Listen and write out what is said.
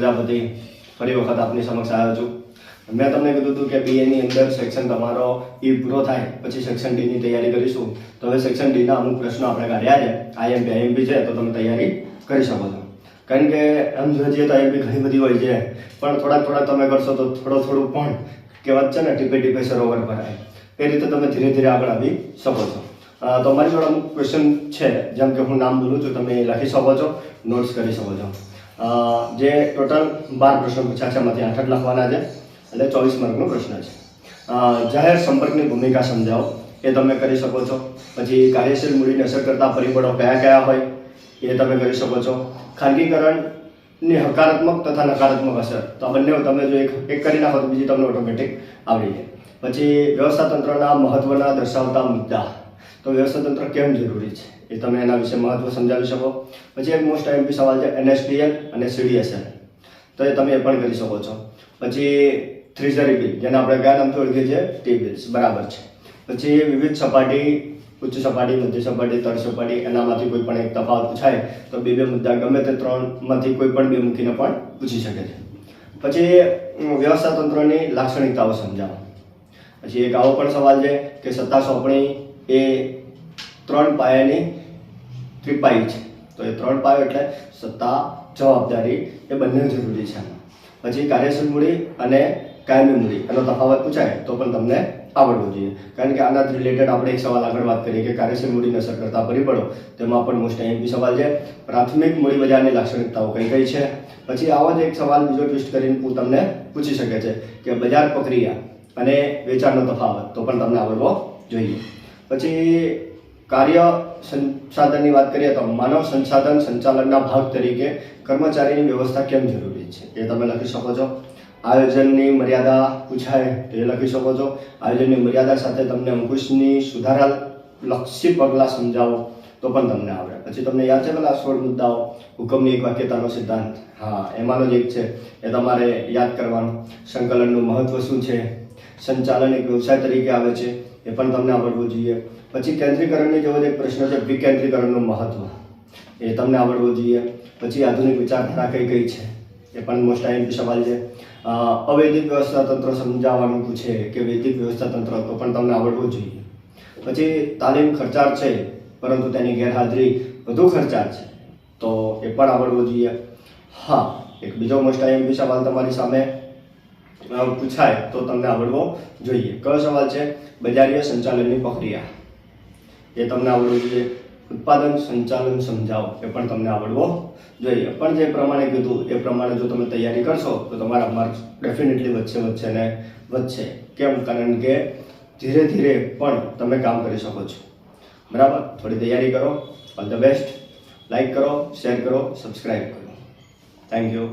પ્રજાપતિ ફરી વખત આપની સમક્ષ આવ્યો છું। મેં તમને કીધું હતું કે બીએની અંદર સેક્શન તમારો ઈ પૂરો થાય પછી સેક્શન ડીની તૈયારી કરીશું। તો હવે સેક્શન ડીના અમુક પ્રશ્નો આપણે કાઢ્યા છે, આઈએમપી છે, તો તમે તૈયારી કરી શકો છો। કારણ કે આમ જોવા જઈએ તો આઈએમપી ઘણી બધી હોય છે, પણ થોડાક તમે કરશો તો થોડું પણ કહેવત છે ને, ટીપે ટીપે સરોવર ભરાય, એ રીતે તમે ધીરે ધીરે આગળ આવી શકો છો। તો અમારી જોડે અમુક ક્વેશ્ચન છે, જેમ કે હું નામ બોલું છું, તમે લખી શકો છો, નોટ્સ કરી શકો છો। જે ટોટલ 12 પ્રશ્નો પૂછ્યા છે, એમાંથી 8 લખવાના છે, એટલે 24 માર્કનો પ્રશ્ન છે। જાહેર સંપર્કની ભૂમિકા સમજાવો, એ તમે કરી શકો છો। પછી કાર્યશીલ મૂડીને અસર કરતા પરિબળો કયા હોય, એ તમે કરી શકો છો। ખાનગીકરણની હકારાત્મક તથા નકારાત્મક અસર, તો આ બંને તમે જો એક કરી નાખો તો બીજી તમને ઓટોમેટિક આવડી જાય। પછી વ્યવસ્થા તંત્રના મહત્વના દર્શાવતા મુદ્દા, તો વ્યવસ્થા તંત્ર કેમ જરૂરી છે, એ તમે એના વિશે મહત્વ સમજાવી શકો। પછી એક મોસ્ટ આઈએમપી સવાલ છે એનએસડીએલ અને સીડીએસએલ, તો એ તમે એ પણ કરી શકો છો। પછી ટ્રેઝરી બિલ, જેને આપણે કયા નામથી ઓળખીએ છીએ, ટી બિલ્સ, બરાબર છે। પછી વિવિધ સપાટી, ઉચ્ચ સપાટી, મધ્ય સપાટી, તળ સપાટી, એનામાંથી કોઈ પણ એક તફાવત પૂછાય તો બે મુદ્દા ગમે તે 3માંથી કોઈ પણ 2 મૂકીને પણ પૂછી શકે છે। પછી વ્યવસ્થા તંત્રની લાક્ષણિકતાઓ સમજાવો। પછી એક આવો પણ સવાલ છે કે સત્તા સોંપણી એ 3 પાયાની ત્રિપાઈ છે, તો એ 3 પાયો એટલે સત્તા, જવાબદારી, એ બંને જરૂરી છે। પછી કાર્યશીલ મૂડી અને કાયમી મૂડી, એનો તફાવત પૂછાય તો પણ તમને આવડવું જોઈએ, કારણ કે આના રિલેટેડ આપણે એક સવાલ આગળ વાત કરીએ કે કાર્યશીલ મૂડીને અસર કરતા પરિબળો, તેમાં પણ મોસ્ટ આઈએમપી સવાલ છે પ્રાથમિક મૂડી બજારની લાક્ષણિકતાઓ કઈ કઈ છે। પછી આવો જ એક સવાલ બીજો ટ્વિસ્ટ કરીને તમને પૂછી શકે છે કે બજાર પ્રક્રિયા અને વેચાણનો તફાવત, તો પણ તમને આવડવો જોઈએ। પછી કાર્ય સંસાધનની વાત કરીએ તો માનવ સંસાધન સંચાલનના ભાગ તરીકે કર્મચારીની વ્યવસ્થા કેમ જરૂરી છે, એ તમે લખી શકો છો। આયોજનની મર્યાદા પૂછાય તો એ લખી શકો છો। આયોજનની મર્યાદા સાથે તમને અંકુશની સુધારા લક્ષી પગલાં સમજાવો તો પણ તમને આવડે। પછી તમને યાદ છે પેલા 16 મુદ્દાઓ, હુકમની એક વાક્યતાનો સિદ્ધાંત, હા એમાંનો જ એક છે, એ તમારે યાદ કરવાનો। સંકલનનું મહત્વ શું છે, સંચાલન એક વ્યવસાય તરીકે આવે છે, એ પણ તમને આવડવું જોઈએ। પછી કેન્દ્રીકરણની જેવો એક પ્રશ્ન છે વિકેન્દ્રીકરણનું મહત્વ, એ તમને આવડવું જોઈએ। પછી આધુનિક વિચારધારા કઈ કઈ છે, એ પણ મોસ્ટ આઈએમપી સવાલ છે। અવૈધિક વ્યવસ્થા તંત્ર સમજાવવાનું પૂછે કે વૈદિક વ્યવસ્થા તંત્ર, તો પણ તમને આવડવું જોઈએ। પછી તાલીમ ખર્ચાળ છે પરંતુ તેની ગેરહાજરી વધુ ખર્ચાળ છે, તો એ પણ આવડવું જોઈએ। હા, એક બીજો મોસ્ટ આઈએમપી સવાલ તમારી સામે પૂછાય તો તમને આવડવો જોઈએ। કયો સવાલ છે, બજારીય સંચાલનની પ્રક્રિયા, એ તમને આવડવું જોઈએ। ઉત્પાદન સંચાલન સમજાવો, એ પણ તમને આવડવો જોઈએ। પણ જે પ્રમાણે કીધું એ પ્રમાણે જો તમે તૈયારી કરશો તો તમારા માર્ક્સ ડેફિનેટલી વધશે ને વધશે। કેમ? કારણ કે ધીરે ધીરે પણ તમે કામ કરી શકો છો, બરાબર? થોડી તૈયારી કરો। All the best. લાઈક કરો, શેર કરો, સબસ્ક્રાઈબ કરો। Thank you.